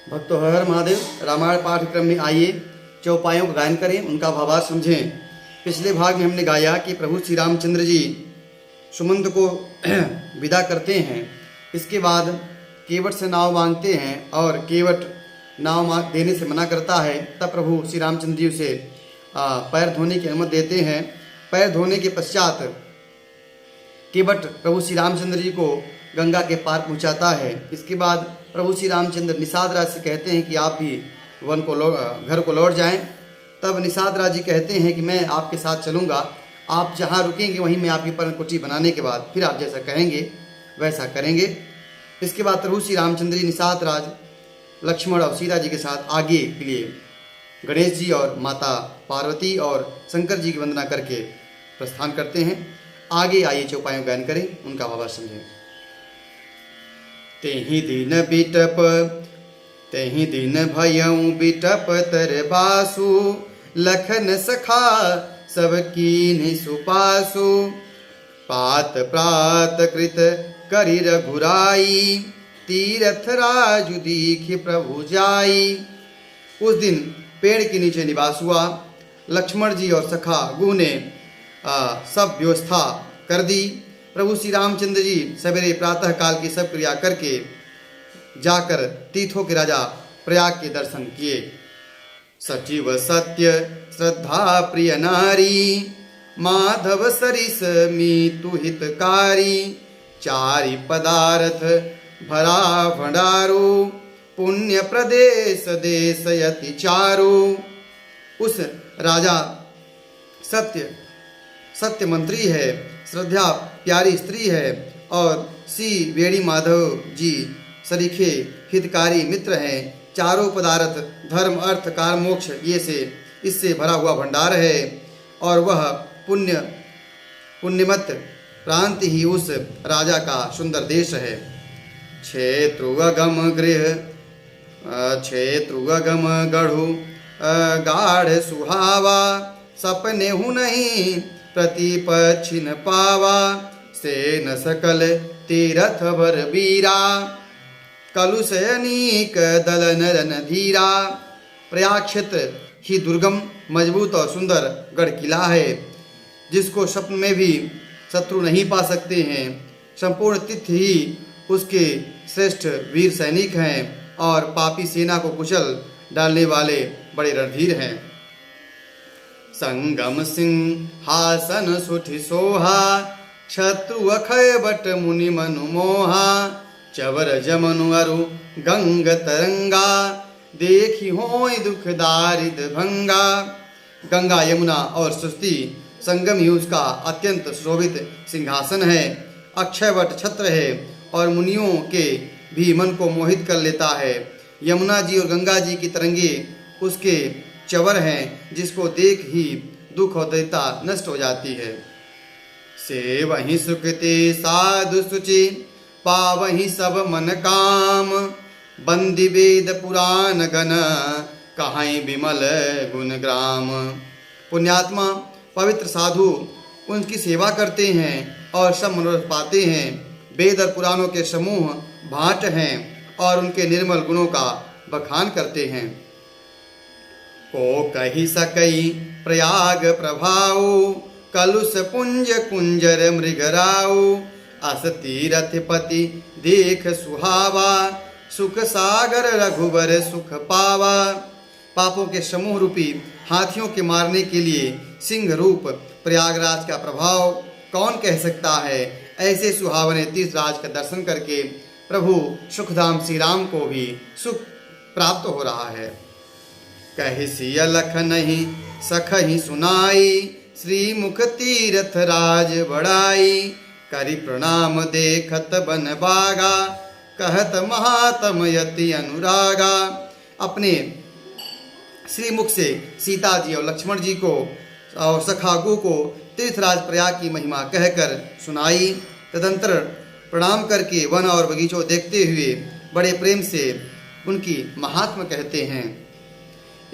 भक्तों हर हर महादेव। रामायण पाठ्यक्रम में आइए चौपाइयों का गायन करें, उनका भावार्थ समझें। पिछले भाग में हमने गाया कि प्रभु श्री रामचंद्र जी सुमंत को विदा करते हैं। इसके बाद केवट से नाव मांगते हैं और केवट नाव देने से मना करता है। तब प्रभु श्री रामचंद्र जी उसे पैर धोने की अनुमति देते हैं। पैर धोने के पश्चात केवट प्रभु श्री रामचंद्र जी को गंगा के पार पहुंचाता है। इसके बाद प्रभु श्री रामचंद्र निषाद राज से कहते हैं कि आप भी वन को घर को लौट जाएं। तब निषाद राज जी कहते हैं कि मैं आपके साथ चलूँगा, आप जहाँ रुकेंगे वहीं मैं आपकी पर्णकुटी बनाने के बाद फिर आप जैसा कहेंगे वैसा करेंगे। इसके बाद प्रभु श्री रामचंद्र जी निषाद राज लक्ष्मण और सीता जी के साथ आगे के लिए गणेश जी और माता पार्वती और शंकर जी की वंदना करके प्रस्थान करते हैं। आगे आइए चौपाइयों गायन करें, उनका भावार्थ समझें। तेहि दिन बिटप तेहि दिन भयऊ बिटप तर बासु, लखन सखा सब कीन्हि सुपासु। पात प्रात कृत करि रघुराई, तीरथ राजु दीखि प्रभु जाई। उस दिन पेड़ के नीचे निवास हुआ। लक्ष्मण जी और सखा गुह ने सब व्यवस्था कर दी। प्रभु श्री रामचंद्र जी सवेरे प्रातः काल की सब क्रिया करके जाकर तीर्थों के राजा प्रयाग के दर्शन किए। सचिव सत्य श्रद्धा प्रिय नारी, माधव सरिस मीतु हितकारी। चारि पदार्थ भरा भंडारो, पुण्य प्रदेश देश यति चारो। उस राजा सत्य मंत्री है, श्रद्धा प्यारी स्त्री है और सी वेणी माधव जी सरीखे हितकारी मित्र हैं। चारों पदार्थ धर्म अर्थ काम मोक्ष ये से इससे भरा हुआ भंडार है और वह पुण्यमत प्रांत ही उस राजा का सुंदर देश है। क्षेत्रगम गढ़ु गाढ़ सुहावा, सपने हूँ नहीं प्रतिपक्षिन पावा। से न सकल तीरथ भर बीरा, कलुष अनीक दलन रन धीरा। प्रयाग क्षेत्र ही दुर्गम मजबूत और सुंदर गढ़ किला है, जिसको स्वप्न में भी शत्रु नहीं पा सकते हैं। संपूर्ण तीर्थ ही उसके श्रेष्ठ वीर सैनिक हैं और पापी सेना को कुचल डालने वाले बड़े रणधीर हैं। संगम सिंहासन सुठि सोहा, शत्रु अखय बट मुनि मनु मोहा। चवर जमनु अरु गंग तरंगा, देखी होय दुख दारिद भंगा। गंगा यमुना और सरस्वती संगम ही उसका अत्यंत शोभित सिंहासन है। अक्षय वट छत्र है और मुनियों के भी मन को मोहित कर लेता है। यमुना जी और गंगा जी की तरंगे उसके चवर हैं, जिसको देख ही दुख और दरिद्रता नष्ट हो जाती है। से वही सुखते साधु सुचि, पावही सब मन काम। बंदी वेद पुराण गण, कहाई विमल गुण ग्राम। पुण्यात्मा पवित्र साधु उनकी सेवा करते हैं और सब मनोरथ पाते हैं। वेद और पुराणों के समूह भाट हैं और उनके निर्मल गुणों का बखान करते हैं। को कही सकई प्रयाग प्रभाव, कलुष पुंज कुंजर मृगराव। अस तीरथ पति देख सुहावा, सुख सागर रघुवर सुख पावा। पापों के समूह रूपी हाथियों के मारने के लिए सिंह रूप प्रयागराज का प्रभाव कौन कह सकता है। ऐसे सुहावने तीर्थराज का दर्शन करके प्रभु सुखधाम श्री राम को भी सुख प्राप्त हो रहा है। कहि सिय लख नहीं सखहि सुनाई, श्री मुख तीरथ राज बड़ाई। करि प्रणाम देखत बन बागा, कहत महात्म यति अनुरागा। अपने श्री मुख से सीता जी और लक्ष्मण जी को और सखागु को तीर्थराज प्रयाग की महिमा कहकर सुनाई। तदंतर प्रणाम करके वन और बगीचों देखते हुए बड़े प्रेम से उनकी महात्म कहते हैं।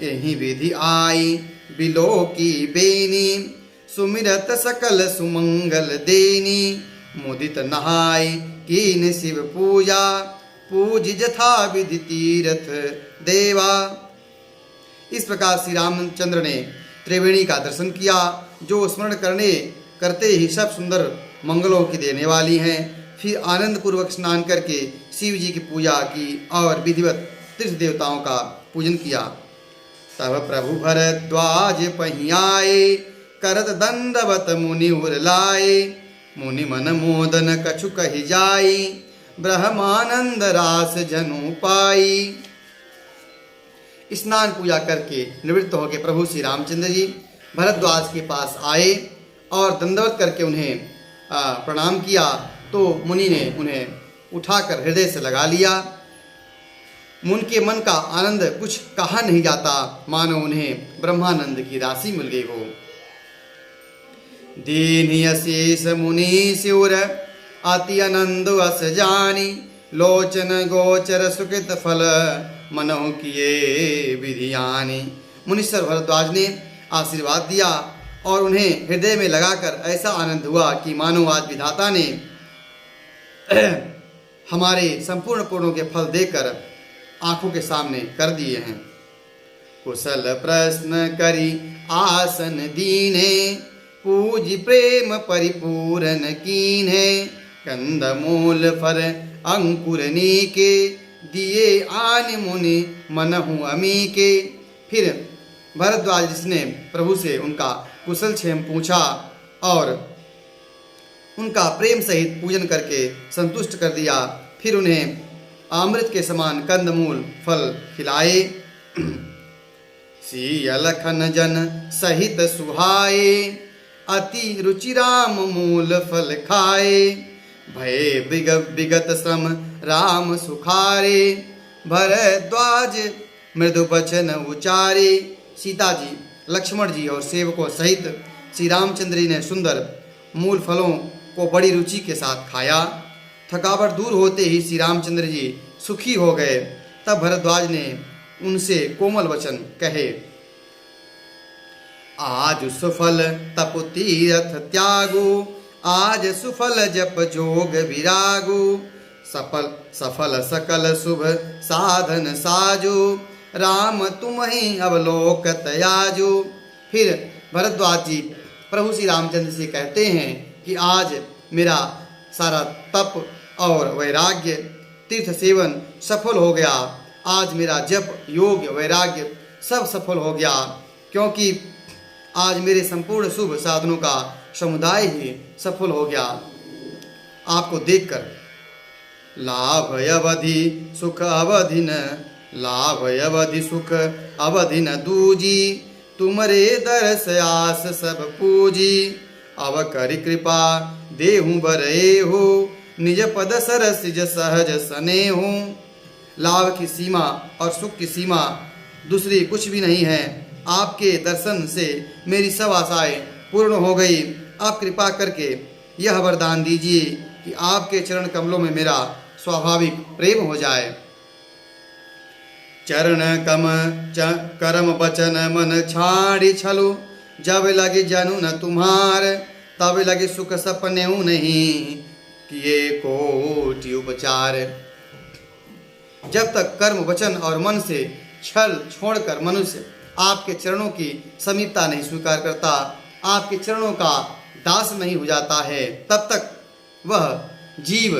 यही विधि आई बिलो की बेनी, सुमिरत सकल सुमंगल देनी। मुदित नहाय कीन शिव पूजा, पूज जथा विधि तीर्थ देवा। इस प्रकार श्री रामचंद्र ने त्रिवेणी का दर्शन किया, जो स्मरण करते ही सब सुंदर मंगलों की देने वाली हैं। फिर आनंद पूर्वक स्नान करके शिव जी की पूजा की और विधिवत तीर्थ देवताओं का पूजन किया। तब प्रभु भरद्वाज पहियाए, करत दंडवत मुनि उर लाए। मुनि मन मोदन कछु कहि जाई, ब्रह्मानंद रास जनु पाई। स्नान पूजा करके निवृत्त होकर प्रभु श्री रामचंद्र जी भरद्वाज के पास आए और दंडवत करके उन्हें प्रणाम किया। तो मुनि ने उन्हें उठाकर हृदय से लगा लिया। उनके मन का आनंद कुछ कहा नहीं जाता, मानो उन्हें ब्रह्मानंद की राशि मिल गई हो। दीन अशेष मुनि शिवर अति आनंद अस जानी, लोचन गोचर सुकृत फल मनहु किए विधियानी। मुनीश्वर भरद्वाज ने आशीर्वाद दिया और उन्हें हृदय में लगाकर ऐसा आनंद हुआ कि मानो आज विधाता ने हमारे संपूर्ण पूर्णों के फल देकर आंखों के सामने कर दिए हैं। कुशल प्रश्न करी आसन दीने, पूज प्रेम परिपूर्ण कीन्हे। कंद मूल फर अंकुर नीके, दिए आन मुनि मनहु अमीके। फिर भरद्वाज जिसने प्रभु से उनका कुशल क्षेम पूछा और उनका प्रेम सहित पूजन करके संतुष्ट कर दिया। फिर उन्हें अमृत के समान कंदमूल फल खिलाए। सियलखन जन सहित सुहाए, अति रुचिराम मूल फल खाए। भय विगत श्रम राम सुखारे, भरद्वाज मृदु बचन उचारे। सीता जी, लक्ष्मण जी और सेवकों सहित श्री रामचंद्र जी ने सुंदर मूल फलों को बड़ी रुचि के साथ खाया। थकावट दूर होते ही श्री रामचंद्र जी सुखी हो गए। तब भरद्वाज ने उनसे कोमल वचन कहे। आज सुफल तप तीरथ त्यागो, आज सुफल जप जोग विरागो। सफल सकल शुभ साधन साजो, राम तुम ही अवलोकत आजो। फिर भरद्वाज जी प्रभु श्री रामचंद्र से कहते हैं कि आज मेरा सारा तप और वैराग्य तीर्थ सेवन सफल हो गया। आज मेरा जप योग वैराग्य सब सफल हो गया, क्योंकि आज मेरे संपूर्ण शुभ साधनों का समुदाय ही सफल हो गया। आपको देखकर लाभ अवधि सुख अवधि न, लाभ अवधि सुख अवधि न दूजी। तुमरे दर्श आस सब पूजी, अव करि कृपा देहु बरे हो। निज पद सरसिज सहज सने हो। लाभ की सीमा और सुख की सीमा दूसरी कुछ भी नहीं है। आपके दर्शन से मेरी सब आशाएं पूर्ण हो गई। आप कृपा करके यह वरदान दीजिए कि आपके चरण कमलों में मेरा स्वाभाविक प्रेम हो जाए। चरण कम करम बचन मन छाड़ी छलो, जब लगे जनु न तुम्हार, तब लगे सुख सपने नहीं किए कोटि उपचार। जब तक कर्म वचन और मन से छल छोड़कर मनुष्य आपके चरणों की समीपता नहीं स्वीकार करता, आपके चरणों का दास नहीं हो जाता है, तब तक वह जीव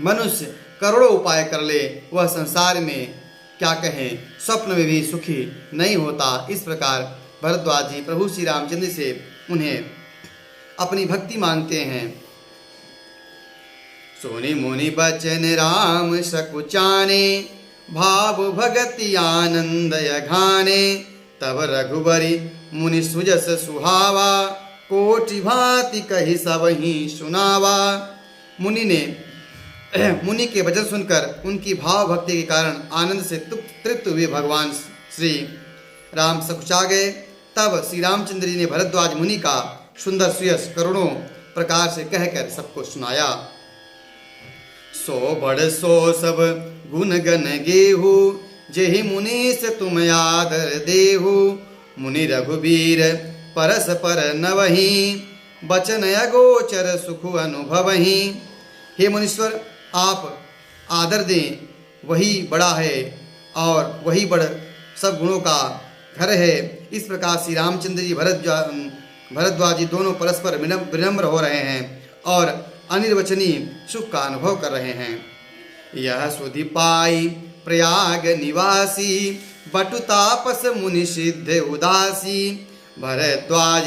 मनुष्य करोड़ों उपाय कर ले, वह संसार में क्या कहें स्वप्न में भी सुखी नहीं होता। इस प्रकार भरद्वाज जी प्रभु श्री रामचंद्र से उन्हें अपनी भक्ति मांगते हैं। सोनी मुनि बचन राम सकुचाने, भाव भगति आनंद घाने। तब रघुबरी मुनि सुजस सुहावा, कोटि भांति कही सब ही सुनावा। मुनि के वचन सुनकर उनकी भाव भक्ति के कारण आनंद से तृप्त हुए भगवान श्री राम सकुचा गए। तब श्री रामचंद्र जी ने भरद्वाज मुनि का सुंदर सुयस करोड़ों प्रकार से कहकर सबको सुनाया। सो बड़ सो सब गुण गन गेहू, जेहि मुनि से तुम आदर देहु। मुनि रघुबीर परस पर नवही, बचन अगोचर सुख अनुभवही। हे मुनीश्वर, आप आदर दें, वही बड़ा है और वही बड़ सब गुणों का घर है। इस प्रकार श्री रामचंद्र जी भरद्वाज जी दोनों परस्पर विनम्र हो रहे हैं और अनिर्वचनीय सुख का अनुभव कर रहे हैं। यह सुधि पाई प्रयाग निवासी, बटु तापस मुनि सिद्ध उदासी, भरद्वाज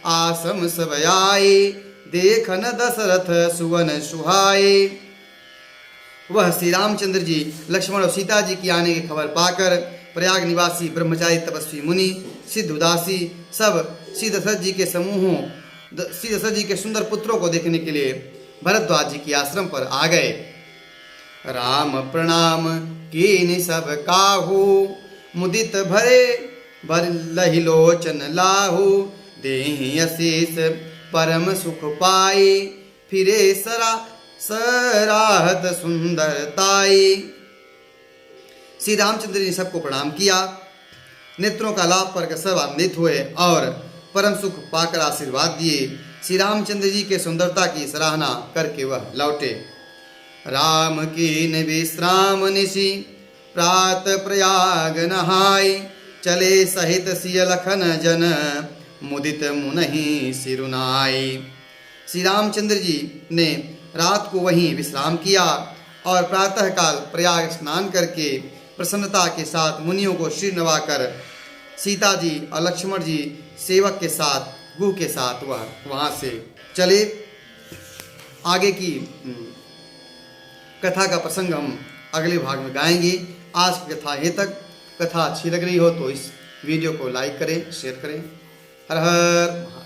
आश्रम सब आए, देखन दशरथ सुवन सुहाए। वह श्री रामचंद्र जी, लक्ष्मण और सीता जी की आने की खबर पाकर प्रयाग निवासी ब्रह्मचारी तपस्वी मुनि सिद्ध उदासी सब श्री दशरथ जी के समूहों, श्री दशरथ जी के सुंदर पुत्रों को देखने के लिए भरद्वाज जी के आश्रम पर आ गए। राम प्रणाम कीनि सब काहू, मुदित भरे भर लहि लोचन लाहू, देहि आशीष परम सुख पाई, फिरे सराहत सुंदरताई। श्री रामचंद्र जी ने सबको प्रणाम किया, नेत्रों का लाभ पर सब आनंदित हुए और परम सुख पाकर आशीर्वाद दिए। श्री रामचंद्र जी के सुंदरता की सराहना करके वह लौटे। राम की विश्राम निशि प्रात प्रयाग नहाय, चले सहित सिय लखन जन, मुदित मुनहि सिरुनाई। श्री रामचंद्र जी ने रात को वहीं विश्राम किया और प्रातःकाल प्रयाग स्नान करके प्रसन्नता के साथ मुनियों को सिर नवाकर सीता जी और लक्ष्मण जी सेवक के साथ गुह के साथ वह वहाँ से चले। आगे की कथा का प्रसंग हम अगले भाग में गाएंगे। आज की कथा यहीं तक। कथा अच्छी लग रही हो तो इस वीडियो को लाइक करें, शेयर करें। हर हर